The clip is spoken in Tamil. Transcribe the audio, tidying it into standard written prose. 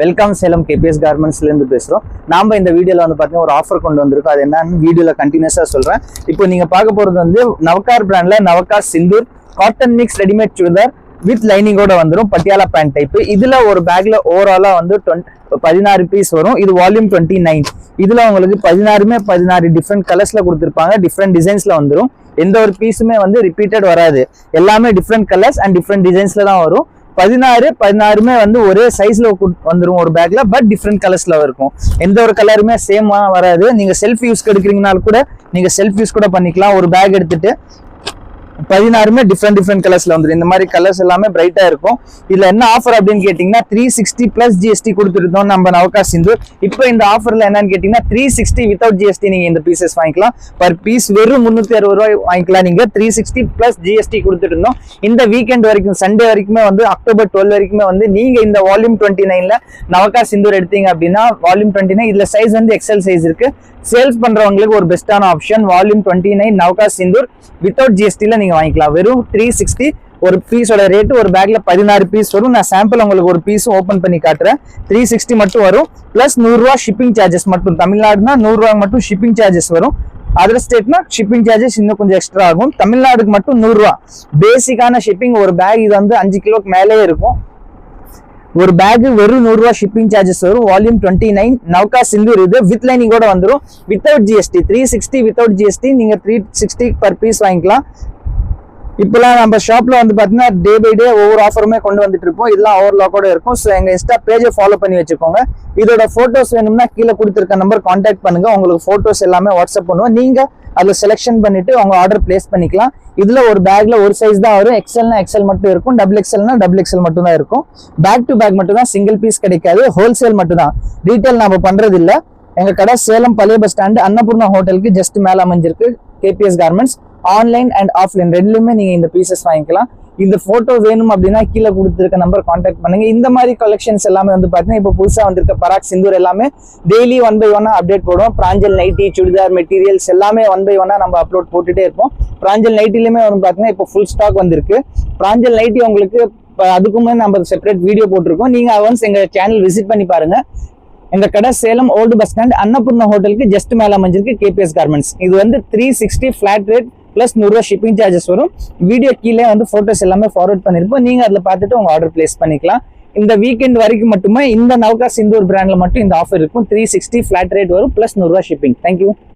வெல்கம் சேலம் கேபிஎஸ் கார்மெண்ட்ஸ்ல இருந்து பேசுறோம். நாம இந்த வீடியோல வந்து பாத்தீங்கன்னா ஒரு ஆஃபர் கொண்டு வந்திருக்கோம். அது என்னன்னு வீடியோல கண்டினியூஸா சொல்றேன். இப்போ நீங்க பார்க்க போறது வந்து நவகார் பிராண்ட்ல Navakar Sindoor cotton mix readymade churidar with லைனிங்கோட வந்துடும். Patiala pant type. இதுல ஒரு பேக்ல ஓவராலா வந்து 16 பீஸ் வரும். இது வால்யூம் 29. இதுல உங்களுக்கு 16 டிஃப்ரெண்ட் கலர்ஸ்ல கொடுத்துருப்பாங்க. டிஃப்ரெண்ட் டிசைன்ஸ்ல வந்துடும். எந்த ஒரு பீஸுமே வந்து ரிப்பீட்டட் வராது. எல்லாமே டிஃப்ரெண்ட் கலர்ஸ் அண்ட் டிஃப்ரெண்ட் டிசைன்ஸ்ல தான் வரும். 16 வந்து ஒரே சைஸ்ல வந்துடும் ஒரு பேக்ல. பட் டிஃப்ரெண்ட் கலர்ஸ்ல இருக்கும். எந்த ஒரு கலருமே சேமா வராது. நீங்க செல்ஃப் யூஸ் எடுக்கிறீங்கனாலும் கூட நீங்க செல்ஃப் யூஸ் கூட பண்ணிக்கலாம். ஒரு பேக் எடுத்துட்டு 16 டிஃப்ரெண்ட் கலர்ஸ்ல வந்துடும். இந்த மாதிரி கலர்ஸ் எல்லாமே பிரைட்டா இருக்கும். இதுல என்ன ஆஃபர் அப்படின்னு கேட்டீங்கன்னா 360 பிளஸ் ஜிஎஸ்டி கொடுத்துருந்தோம் நம்ம நவகார் சிந்தூர். இப்போ இந்த ஆஃபர்ல என்னன்னு கேட்டீங்கன்னா 360 வித்வுட் ஜிஎஸ்டி நீங்க இந்த பீசஸ் வாங்கிக்கலாம். பர் பீஸ் வெறும் 360 ரூபாய் வாங்கிக்கலாம். நீங்க 360 பிளஸ் ஜிஎஸ்டி கொடுத்துட்டு இருந்தோம். இந்த வீக்கெண்ட் வரைக்கும் சண்டே வரைக்குமே வந்து அக்டோபர் 12 வரைக்குமே வந்து நீங்க இந்த வால்யூம் 29ல நவகார் சிந்தூர் எடுத்தீங்க அப்படின்னா வால்யூம் 29 இதுல சைஸ் வந்து எக்ஸல் சைஸ் இருக்கு. சேல்ஸ் பண்றவங்களுக்கு ஒரு பெஸ்டான ஆப்ஷன் வால்யூம் 29 நவகார் சிந்தூர் வித்வுட் ஜிஎஸ்டில நீங்க வாங்கிக்கலாம். வெறும் 360 ஒரு பீஸோட ரேட்டு. ஒரு பேக்ல 16 பீஸ் வரும். நான் சாம்பிள் உங்களுக்கு ஒரு பீஸ் ஓபன் பண்ணி காட்டுறேன். 360 மட்டும் வரும். பிளஸ் 100 ரூபா ஷிப்பிங் சார்ஜஸ் மட்டும். தமிழ்நாடுனா 100 ரூபா மட்டும் ஷிப்பிங் சார்ஜஸ் வரும். அதர் ஸ்டேட்னா ஷிப்பிங் சார்ஜஸ் இன்னும் கொஞ்சம் எக்ஸ்ட்ரா ஆகும். தமிழ்நாடுக்கு மட்டும் 100 ரூபா பேசிக்கான ஷிப்பிங். ஒரு பேக் இது வந்து 5 கிலோக்கு மேலே இருக்கும். ஒரு பேக் வெறும் 100 ரூபா ஷிப்பிங் சார்ஜஸ் வரும். வால்யூம் 29 நவகார் சிந்தூர். இது வித் லைனிங்கோட வந்துடும். வித்வுட் ஜிஎஸ்டி 360 வித்வுட் ஜிஎஸ்டி நீங்க 360 பர் பீஸ் வாங்கிக்கலாம். இப்பெல்லாம் நம்ம ஷாப்ல வந்து பாத்தீங்கன்னா டே பை டே ஒவ்வொரு ஆஃபருமே கொண்டு வந்துட்டு இருப்போம். இதெல்லாம் ஓவர்லாக்கோட இருக்கும். ஸோ எங்க இன்ஸ்டா பேஜை ஃபாலோ பண்ணி வச்சுக்கோங்க. இதோட போட்டோஸ் வேணும்னா கீழே கொடுத்துருக்க நம்பர் கான்டாக்ட் பண்ணுங்க. உங்களுக்கு போட்டோஸ் எல்லாமே வாட்ஸ்அப் பண்ணுவோம். நீங்க அதுல செலக்ஷன் பண்ணிட்டு உங்க ஆர்டர் பிளேஸ் பண்ணிக்கலாம். இதுல ஒரு பேக்ல ஒரு சைஸ் தான் வரும். எக்ஸ்எல்னா எக்ஸ்எல் மட்டும் இருக்கும். டபுள் எக்ஸ்எல்னா டபுள் எக்ஸ்எல் மட்டும் தான் இருக்கும். பேக் டு பேக் மட்டும் தான், சிங்கிள் பீஸ் கிடைக்காது. ஹோல்சேல் மட்டும் தான். ரீட்டைல் நாம பண்றது இல்ல. எங்க கடை சேலம் பழைய பஸ் ஸ்டாண்டு அன்னபூர்ணா ஹோட்டலுக்கு ஜஸ்ட் மேல அமைஞ்சிருக்கு KPS garments. Online and offline ரெண்டுலுமே நீங்க இந்த பீசஸ் வாங்கிக்கலாம். இந்த போட்டோ வேணும் அப்படின்னா கீழே கொடுத்துருக்க நம்பர் கான்டாக்ட் பண்ணுங்க. இந்த மாதிரி கலெக்ஷன்ஸ் எல்லாமே வந்து பாத்தீங்கன்னா இப்போ புதுசா வந்திருக்க பராக் சிந்தூர் எல்லாமே டெய்லி 1 by 1 அப்டேட் போடுவோம். பிராஞ்சல் நைட்டி சுடிதார் மெட்டீரியல்ஸ் எல்லாமே 1 by 1 நம்ம அப்லோட் போட்டுட்டே இருப்போம். பிராஞ்சல் நைட்டிலுமே வந்து பாத்தீங்கன்னா இப்போ ஃபுல் ஸ்டாக் வந்திருக்கு. பிராஞ்சல் நைட்டி உங்களுக்கு அதுக்குமே நம்ம செப்பரேட் வீடியோ போட்டிருக்கோம். நீங்க ஒன்ஸ் எங்க சேனல் விசிட் பண்ணி பாருங்க. எங்க கடை Salem old bus stand Annapoorna ஹோட்டலுக்கு ஜஸ்ட் மேல அமைஞ்சிருக்கு கேபிஎஸ் கார்மெண்ட்ஸ். இது வந்து 360 ஃபிளாட் ரேட் பிளஸ் 100 ரூபா ஷிப்பிங் சார்ஜஸ் வரும். வீடியோ கீழே வந்து போட்டோஸ் எல்லாமே ஃபார்வர்ட் பண்ணிருப்போம். நீங்க அதுல பார்த்துட்டு உங்க ஆர்டர் பிளேஸ் பண்ணிக்கலாம். இந்த வீக்கெண்ட் வரைக்கும் மட்டுமே இந்த நவகார் சிந்தூர் பிராண்ட்ல மட்டும் இந்த ஆஃபர் இருக்கும். 360 ஃபிளாட் ரேட் வரும் பிளஸ் 100 ரூபா ஷிப்பிங். தேங்க்யூ.